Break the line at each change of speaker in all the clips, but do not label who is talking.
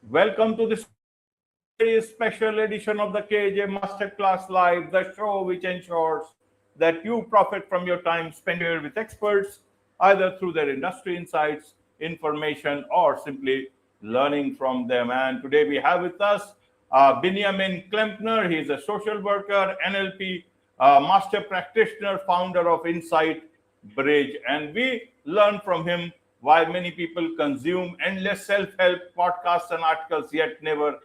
Welcome to this very special edition of the KAJ Masterclass Live, the show which ensures that you profit from your time spent here with experts, either through their industry insights, information, or simply learning from them. And today we have with us Binyamin Klempner. He is a social worker, NLP master practitioner, founder of Insight Bridge. And we learn from him why many people consume endless self-help podcasts and articles yet never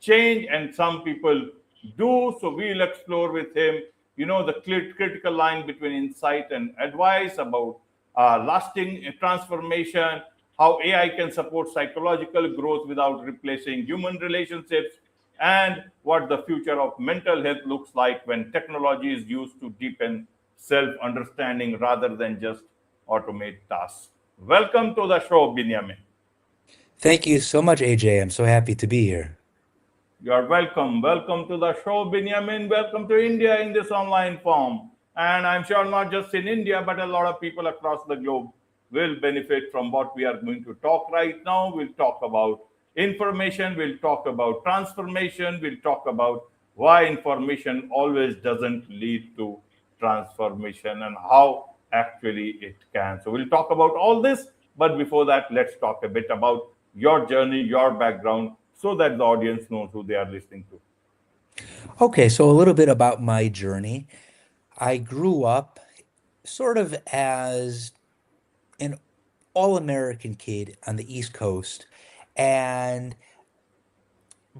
change, and some people do. So we'll explore with him, the critical line between insight and advice, about lasting transformation, how AI can support psychological growth without replacing human relationships, and what the future of mental health looks like when technology is used to deepen self-understanding rather than just automate tasks. Welcome to the show, Binyamin.
Thank you so much, AJ. I'm so happy to be here.
You're welcome. Welcome to the show, Binyamin. Welcome to India in this online form. And I'm sure not just in India, but a lot of people across the globe will benefit from what we are going to talk right now. We'll talk about information, we'll talk about transformation, we'll talk about why information always doesn't lead to transformation and how actually it can. So we'll talk about all this. But before that, let's talk a bit about your journey, your background, so that the audience knows who they are listening to.
Okay, so a little bit about my journey. I grew up sort of as an all-American kid on the East Coast, and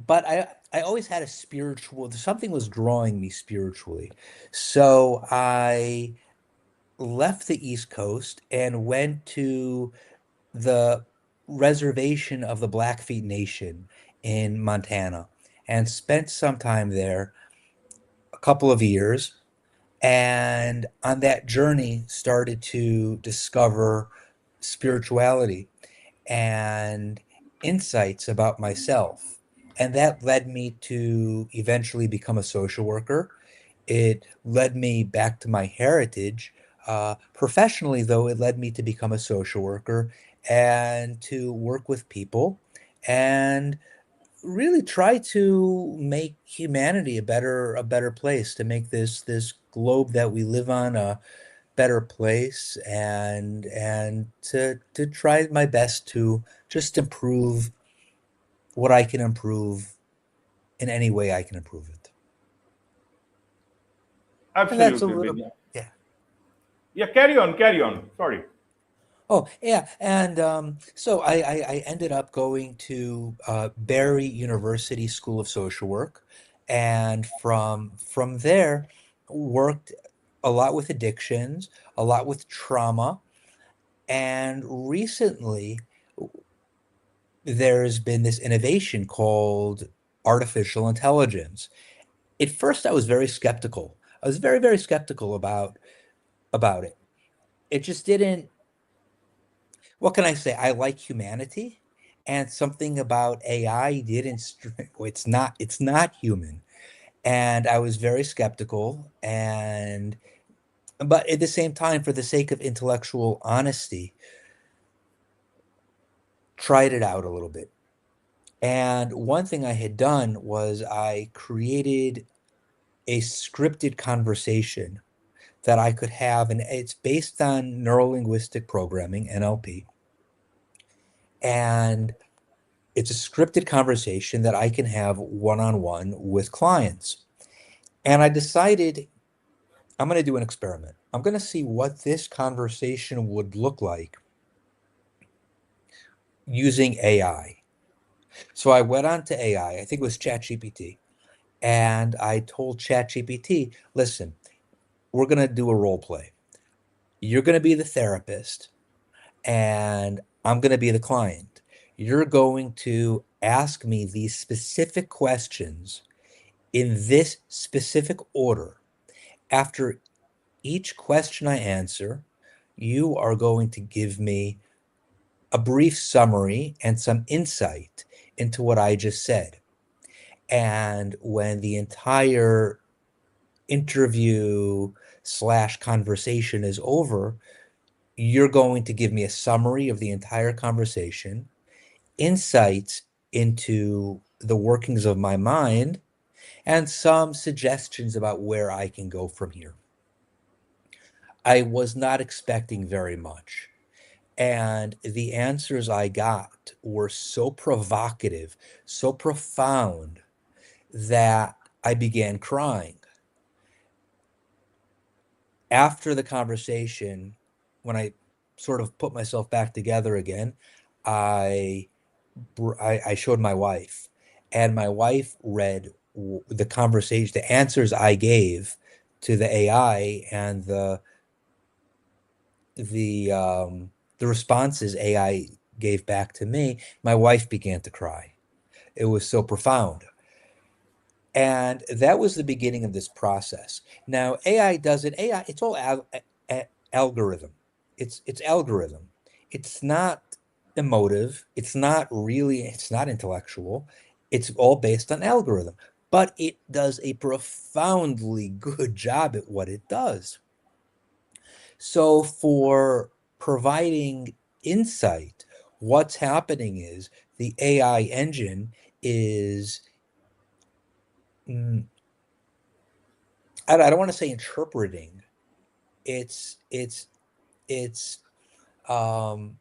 but I always had a spiritual, something was drawing me spiritually. So I left the East Coast and went to the reservation of the Blackfeet Nation in Montana and spent some time there, a couple of years, and on that journey started to discover spirituality and insights about myself. And that led me to eventually become a social worker. It led me back to my heritage. Professionally, though, it led me to become a social worker and to work with people and really try to make humanity a better place, to make this globe that we live on a better place, and to try my best to just improve what I can improve in any way I can improve it. And that's a
Absolutely,
little,
Binyamin.
yeah.
Yeah, carry on. Sorry.
Oh, yeah. And so I ended up going to Barry University School of Social Work. And from there, worked a lot with addictions, a lot with trauma. And recently, there's been this innovation called artificial intelligence. At first, I was very skeptical. I was very, very skeptical about it. It just didn't, what can I say? I like humanity, and something about AI didn't, it's not human. And I was very skeptical, and but at the same time, for the sake of intellectual honesty, tried it out a little bit. And one thing I had done was I created a scripted conversation that I could have, and it's based on neuro-linguistic programming, NLP. And it's a scripted conversation that I can have one-on-one with clients. And I decided I'm going to do an experiment. I'm going to see what this conversation would look like using AI. So I went on to AI, I think it was ChatGPT, and I told ChatGPT, listen, we're going to do a role play. You're going to be the therapist, and I'm going to be the client. You're going to ask me these specific questions in this specific order. After Each question I answer, you are going to give me a brief summary and some insight into what I just said. And when the entire interview slash conversation is over, you're going to give me a summary of the entire conversation, insights into the workings of my mind, and some suggestions about where I can go from here. I was not expecting very much. And the answers I got were so provocative, so profound that I began crying. After the conversation, when I sort of put myself back together again, I I showed my wife, and my wife read the conversation, the answers I gave to the AI, and the um, the responses AI gave back to me. My wife began to cry. It was so profound. And that was the beginning of this process. Now, AI does it. AI, it's all algorithm. It's algorithm. It's not emotive. It's not really, it's not intellectual. It's all based on algorithm. But it does a profoundly good job at what it does. So for providing insight, what's happening is the AI engine is mm, I don't want to say interpreting. It's it's it's um,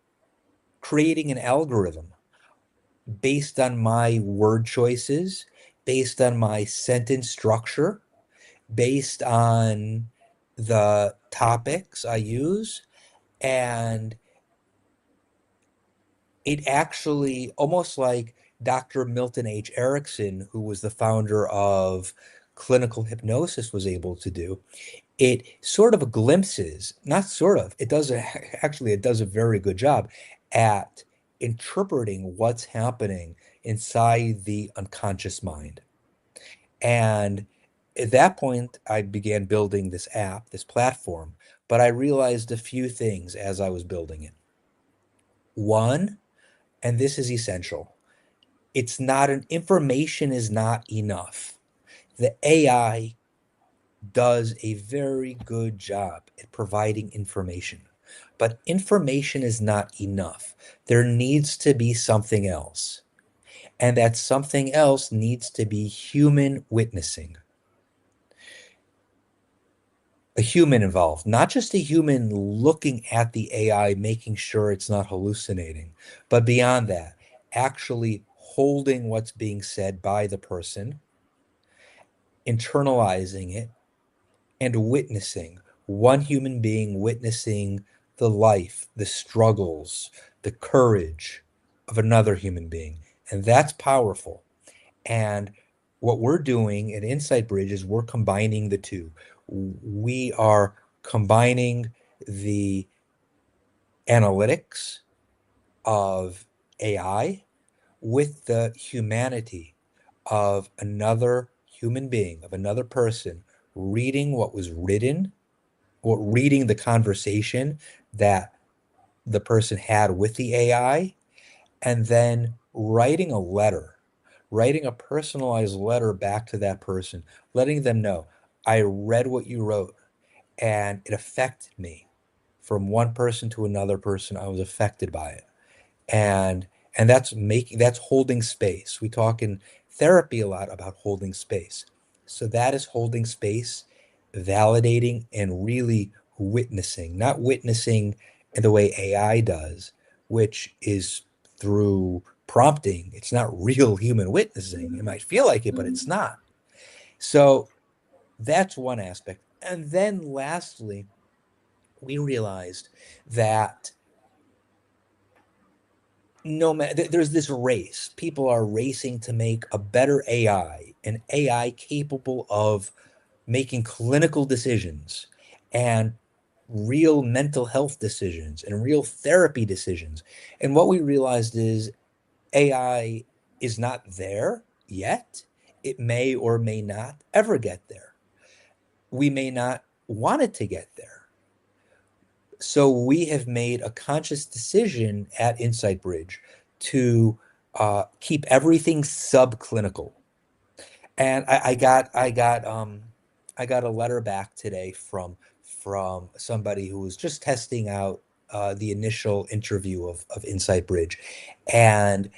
creating an algorithm based on my word choices, based on my sentence structure, based on the topics I use, and it actually almost like Dr. Milton H. Erickson, who was the founder of clinical hypnosis, was able to do. It sort of glimpses, not sort of, it does actually it does a very good job at interpreting what's happening inside the unconscious mind. And at that point, I began building this app, this platform, but I realized a few things as I was building it. One, and this is essential, it's not an information is not enough. The AI does a very good job at providing information, but information is not enough. There needs to be something else, and that something else needs to be human witnessing, a human involved, not just a human looking at the AI, making sure it's not hallucinating, but beyond that, actually holding what's being said by the person, internalizing it, and witnessing one human being witnessing the life, the struggles, the courage of another human being. And that's powerful. And what we're doing at Insight Bridge is we're combining the two. We are combining the analytics of AI with the humanity of another human being, of another person reading what was written or reading the conversation that the person had with the AI, and then writing a personalized letter back to that person, letting them know, I read what you wrote and it affected me. From one person to another person, I was affected by it. And that's holding space. We talk in therapy a lot about holding space. So that is holding space, validating, and really witnessing, not witnessing in the way AI does, which is through prompting. It's not real human witnessing. It might feel like it, but it's not. So that's one aspect. And then lastly, we realized that no matter there's this race. People are racing to make a better AI, an AI capable of making clinical decisions and real mental health decisions and real therapy decisions. And what we realized is AI is not there yet. It may or may not ever get there. We may not wanted to get there. So we have made a conscious decision at Insight Bridge to keep everything subclinical. And I got a letter back today from somebody who was just testing out the initial interview of Insight Bridge, and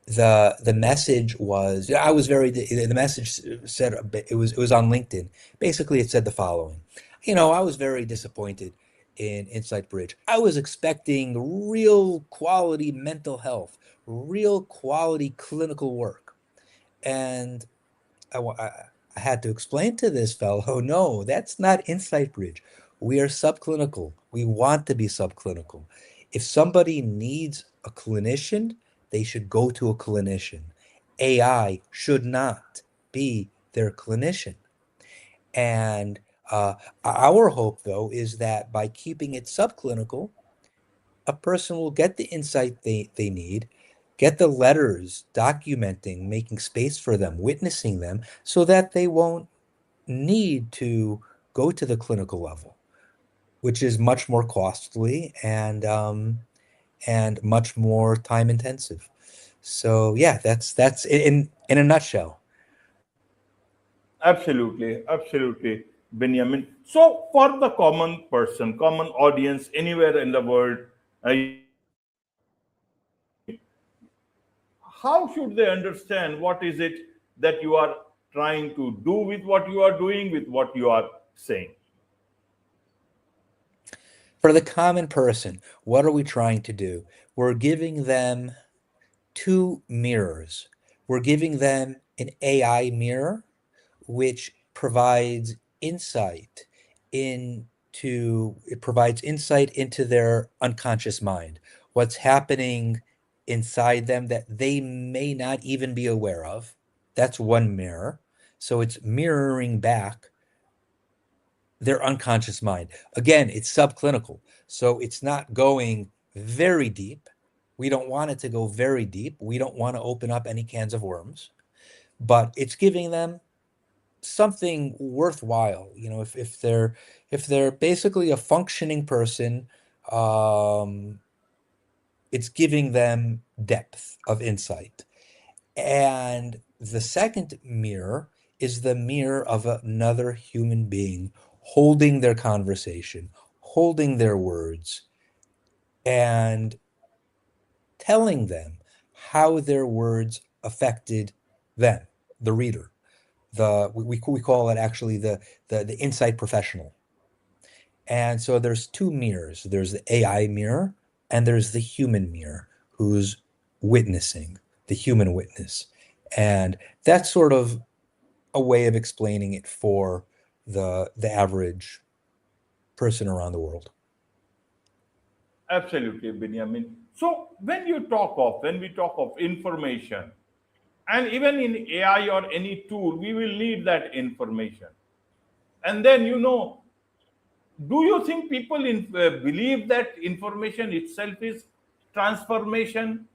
the message was, I was very, the message said, it was on LinkedIn. Basically, it said the following: I was very disappointed in Insight Bridge. I was expecting real quality mental health, real quality clinical work, and I had to explain to this fellow, no, that's not Insight Bridge. We are subclinical. We want to be subclinical. If somebody needs a clinician, they should go to a clinician. AI should not be their clinician. And our hope, though, is that by keeping it subclinical, a person will get the insight they need, get the letters documenting, making space for them, witnessing them, so that they won't need to go to the clinical level, which is much more costly and much more time intensive. So yeah, that's in a nutshell.
Absolutely, absolutely, Benjamin. So, for the common person, common audience anywhere in the world, how should they understand what is it that you are trying to do with what you are doing, with what you are saying?
For the common person, what are we trying to do? We're giving them two mirrors. We're giving them an AI mirror, which provides insight into their unconscious mind, what's happening inside them that they may not even be aware of. That's one mirror. So it's mirroring back their unconscious mind. Again, it's subclinical. So it's not going very deep. We don't want it to go very deep. We don't want to open up any cans of worms, but it's giving them something worthwhile. If they're basically a functioning person, it's giving them depth of insight. And the second mirror is the mirror of another human being holding their conversation, holding their words, and telling them how their words affected them, the reader. We call it actually the insight professional. And so there's two mirrors. There's the AI mirror and there's the human mirror who's witnessing, the human witness. And that's sort of a way of explaining it for the average person around the world.
Absolutely, Benjamin. So, when we talk of information, and even in AI or any tool, we will need that information. And then, do you think people believe that information itself is transformation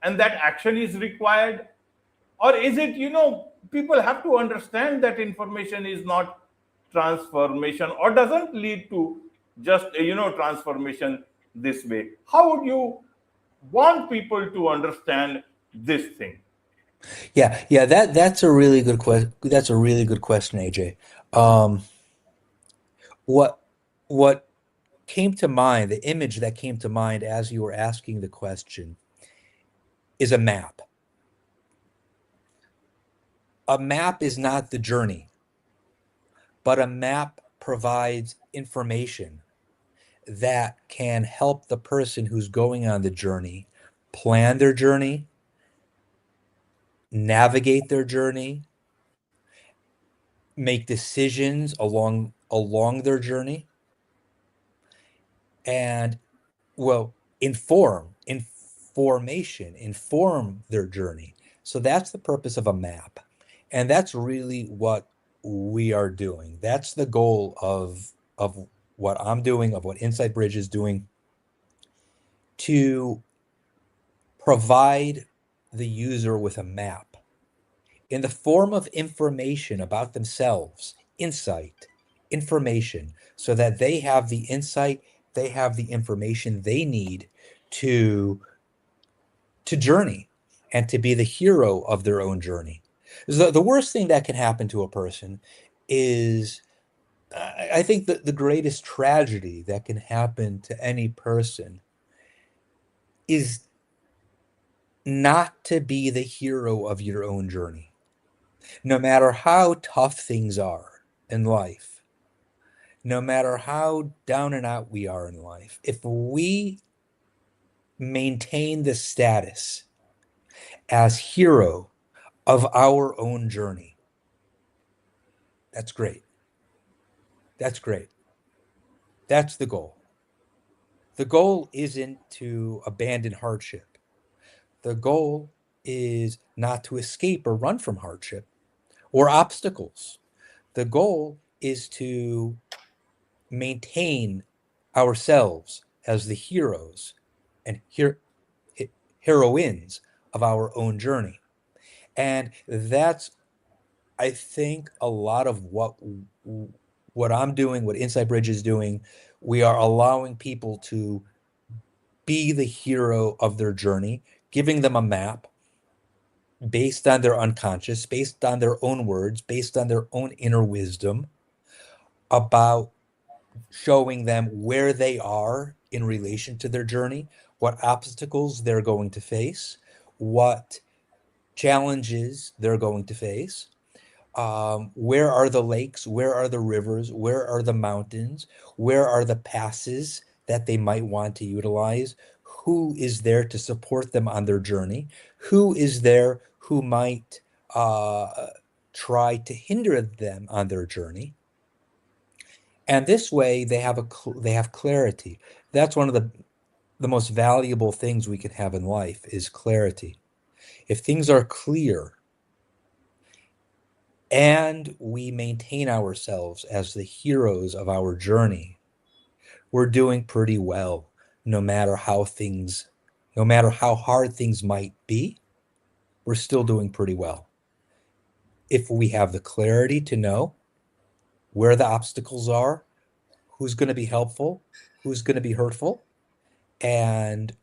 and that action is required? Or is it, people have to understand that information is not transformation or doesn't lead to just, transformation this way? How would you want people to understand this thing?
Yeah, that's a really good question. That's a really good question, AJ. Um, what what came to mind, the image that came to mind as you were asking the question is a map. A map is not the journey, but a map provides information that can help the person who's going on the journey plan their journey, navigate their journey, make decisions along their journey, and well, inform their journey. So that's the purpose of a map. And that's really what we are doing. That's the goal of what I'm doing, of what Insight Bridge is doing, to provide the user with a map in the form of information about themselves, insight, information so that they have the insight, they have the information they need to journey and to be the hero of their own journey. The worst thing that can happen to a person is, I think that the greatest tragedy that can happen to any person is not to be the hero of your own journey. No matter how tough things are in life, no matter how down and out we are in life, if we maintain the status as hero of our own journey, that's great. That's great. That's the goal. The goal isn't to abandon hardship. The goal is not to escape or run from hardship or obstacles. The goal is to maintain ourselves as the heroes and heroines of our own journey. And that's, I think, a lot of what I'm doing, what Insight Bridge is doing. We are allowing people to be the hero of their journey, giving them a map based on their unconscious, based on their own words, based on their own inner wisdom, about showing them where they are in relation to their journey, what obstacles they're going to face, what challenges they're going to face. Where are the lakes? Where are the rivers? Where are the mountains? Where are the passes that they might want to utilize? Who is there to support them on their journey? Who is there who might try to hinder them on their journey? And this way, they have clarity. That's one of the most valuable things we can have in life is clarity. If things are clear, and we maintain ourselves as the heroes of our journey, we're doing pretty well, no matter how hard things might be, we're still doing pretty well. If we have the clarity to know where the obstacles are, who's going to be helpful, who's going to be hurtful, and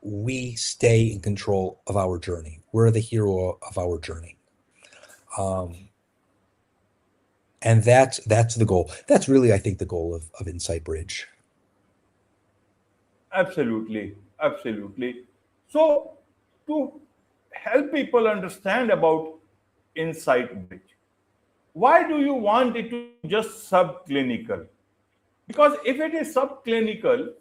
we stay in control of our journey. We're the hero of our journey. And that's the goal. That's really, I think, the goal of Insight Bridge.
Absolutely, absolutely. So, to help people understand about Insight Bridge, why do you want it to be just subclinical? Because if it is subclinical,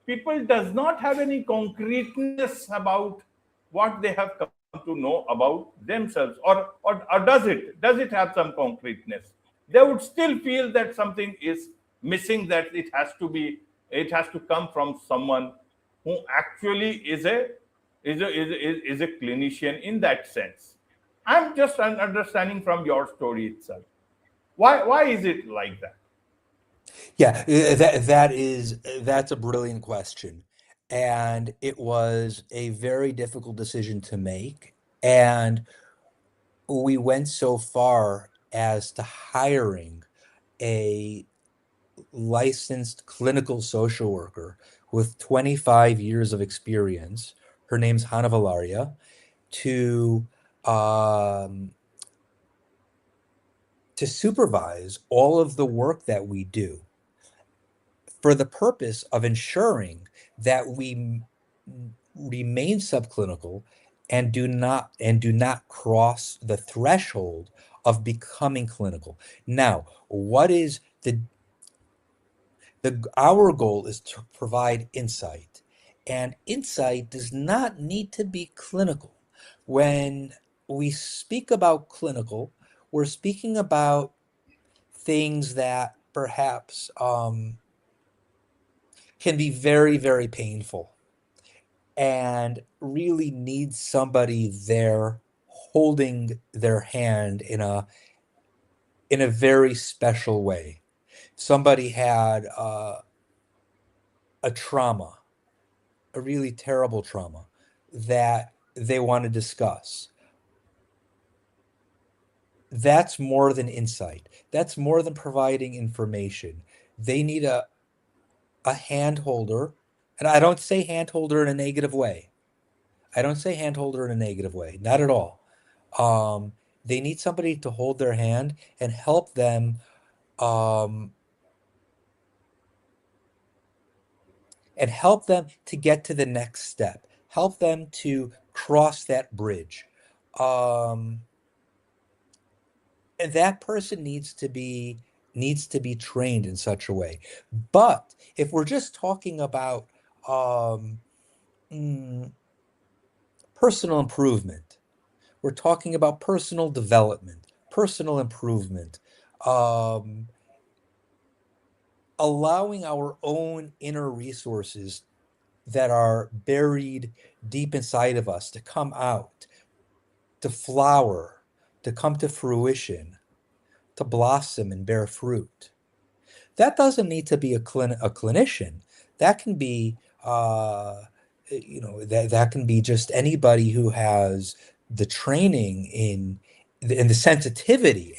people does not have any concreteness about what they have come to know about themselves, or does it have some concreteness? They would still feel that something is missing, that it has to come from someone who actually is a clinician in that sense. I'm just understanding from your story itself, why is it like that?
Yeah, that's a brilliant question. And it was a very difficult decision to make. And we went so far as to hiring a licensed clinical social worker with 25 years of experience. Her name's Hannah Valaria, to um, to supervise all of the work that we do for the purpose of ensuring that we remain subclinical and do not cross the threshold of becoming clinical. Now, what is our goal is to provide insight, and insight does not need to be clinical. When we speak about clinical, we're speaking about things that perhaps can be very, very painful and really need somebody there holding their hand in a very special way. Somebody had a trauma, a really terrible trauma that they want to discuss. That's more than insight. That's more than providing information. They need a hand holder. And I don't say hand holder in a negative way. I don't say hand holder in a negative way, not at all. Um, they need somebody to hold their hand and help them um, to get to the next step, help them to cross that bridge. Um, and that person needs to be trained in such a way. But if we're just talking about um, mm, personal improvement, we're talking about personal development, personal improvement, um, allowing our own inner resources that are buried deep inside of us to come out, to flower, to come to fruition, to blossom and bear fruit. That doesn't need to be a clinician. That can be that can be just anybody who has the training in the sensitivity,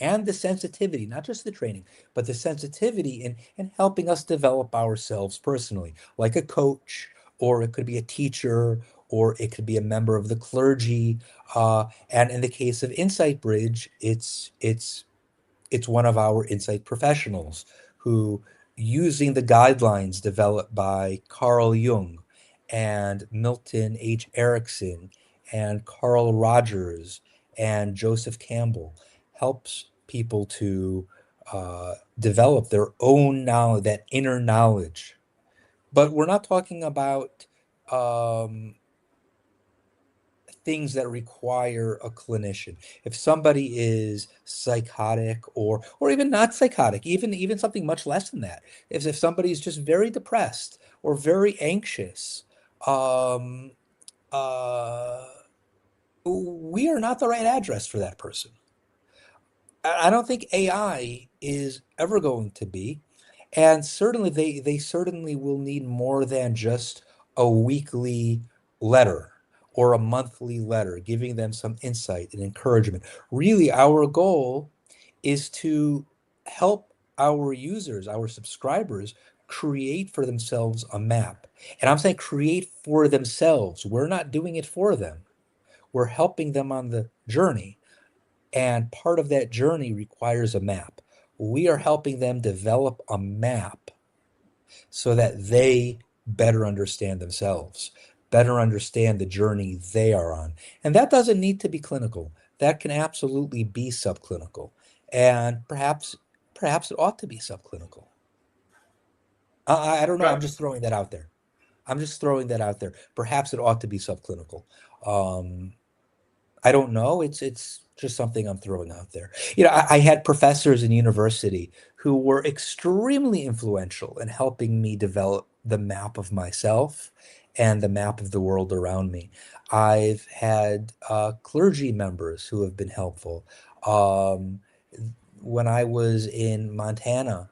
not just the training, but the sensitivity in helping us develop ourselves personally, like a coach, or it could be a teacher, or it could be a member of the clergy. And in the case of Insight Bridge, it's one of our insight professionals who, using the guidelines developed by Carl Jung and Milton H. Erickson and Carl Rogers and Joseph Campbell, helps people to develop their own knowledge, that inner knowledge. But we're not talking about um, things that require a clinician. If somebody is psychotic or even not psychotic, even something much less than that, if somebody is just very depressed or very anxious, um, uh, we are not the right address for that person. I don't think AI is ever going to be, and certainly they certainly will need more than just a weekly letter or a monthly letter, giving them some insight and encouragement. Really, our goal is to help our users, our subscribers, create for themselves a map. And I'm saying create for themselves. We're not doing it for them. We're helping them on the journey. And part of that journey requires a map. We are helping them develop a map so that they better understand themselves, better understand the journey they are on. And that doesn't need to be clinical. That can absolutely be subclinical. And perhaps it ought to be subclinical. I don't know. I'm
Correct.
just throwing that out there. I'm just throwing that out there. Perhaps it ought to be subclinical. Um, I don't know. It's just something I'm throwing out there. I had professors in university who were extremely influential in helping me develop the map of myself and the map of the world around me. I've had clergy members who have been helpful. Um, when I was in Montana,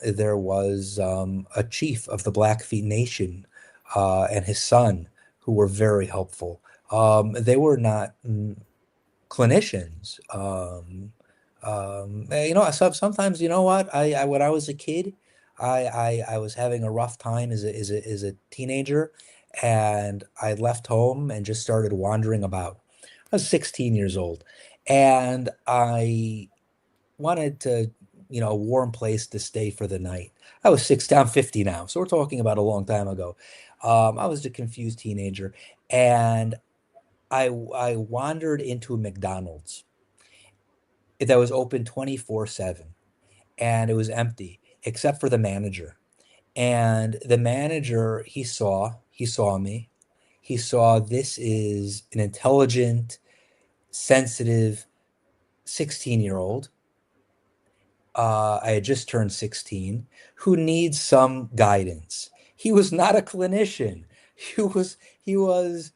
there was a chief of the Blackfeet Nation and his son who were very helpful. They were not clinicians. Sometimes, you know what? When I was a kid, I was having a rough time as a teenager, and I left home and just started wandering about. I was 16 years old, and I wanted to, a warm place to stay for the night. I was 16, I'm 50 now, so we're talking about a long time ago. I was a confused teenager, and I wandered into a McDonald's that was open 24/7, and it was empty except for the manager. And the manager, he saw me. He saw this is an intelligent, sensitive 16-year-old. I had just turned 16, who needs some guidance. He was not a clinician. He was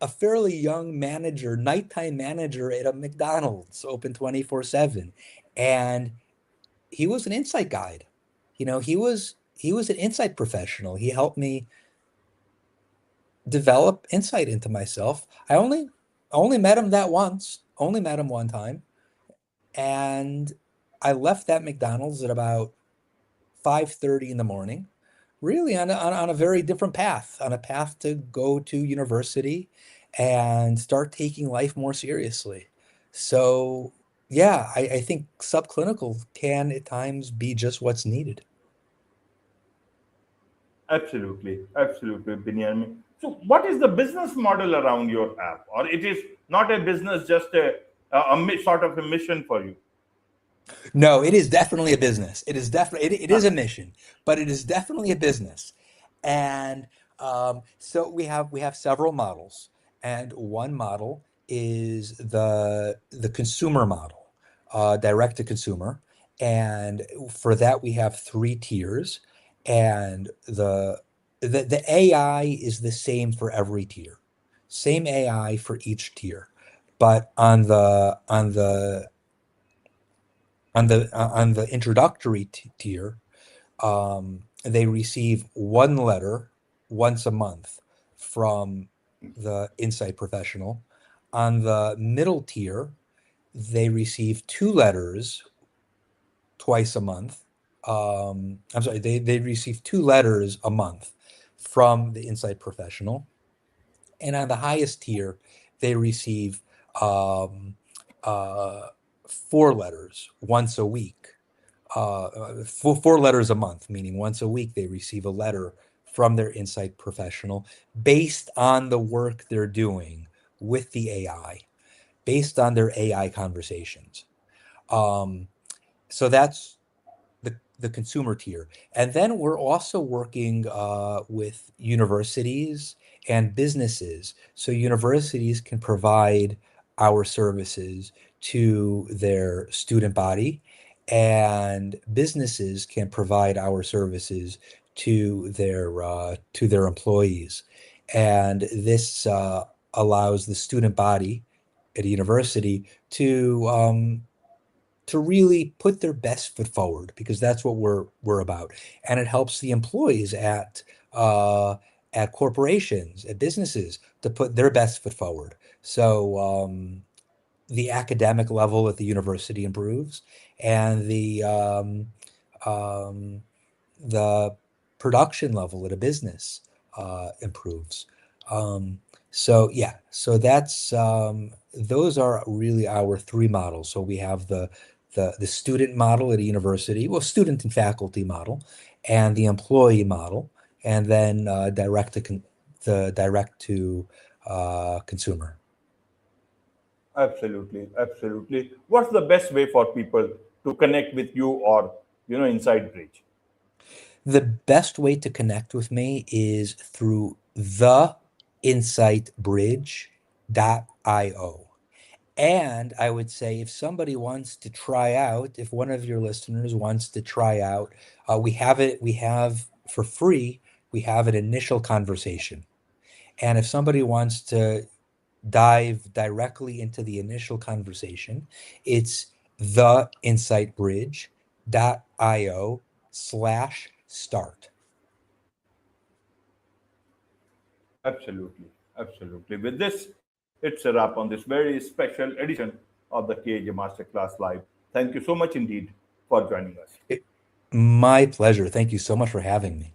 a fairly young manager, nighttime manager at a McDonald's, open 24/7. And he was an insight guide. He was an insight professional. He helped me develop insight into myself. I only met him that once, only met him one time. And I left that McDonald's at about 5:30 in the morning, really on a very different path, on a path to go to university and start taking life more seriously. So, yeah, I think subclinical can at times be just what's needed.
Absolutely, absolutely, Binyamin. So, what is the business model around your app, or it is not a business, just sort of a mission for you?
No, it is definitely a business. It is definitely it is a mission, but it is definitely a business. And so we have several models, and one model is the consumer model, direct to consumer. And for that, we have three tiers, and the AI is the same for every tier, same AI for each tier, but on the introductory tier, they receive one letter once a month from the Insight professional. On the middle tier, they receive two letters twice a month. I'm sorry, they receive two letters a month from the Insight professional. And on the highest tier, they receive um, uh, four letters once a week, four letters a month, meaning once a week they receive a letter from their Insight professional based on the work they're doing with the AI, based on their AI conversations. Um, so that's the consumer tier. And then we're also working with universities and businesses. So universities can provide our services to their student body, and businesses can provide our services to their employees. And this allows the student body at a university to really put their best foot forward, because that's what we're about. And it helps the employees at corporations, at businesses, to put their best foot forward. So the academic level at the university improves, and um, the production level at a business improves. Um, so yeah, so that's those are really our three models. So we have the student model at a university, well, student and faculty model, and the employee model, and then the direct to consumer.
Absolutely, absolutely. What's the best way for people to connect with you or Inside Bridge?
The best way to connect with me is through theinsightbridge.io. And I would say, if somebody wants to try out, if one of your listeners wants to try out, we have for free, we have an initial conversation. And if somebody wants to dive directly into the initial conversation, it's theinsightbridge.io/start.
Absolutely, absolutely. With this, it's a wrap on this very special edition of the KAJ Masterclass Live. Thank you so much indeed for joining us.
My pleasure. Thank you so much for having me.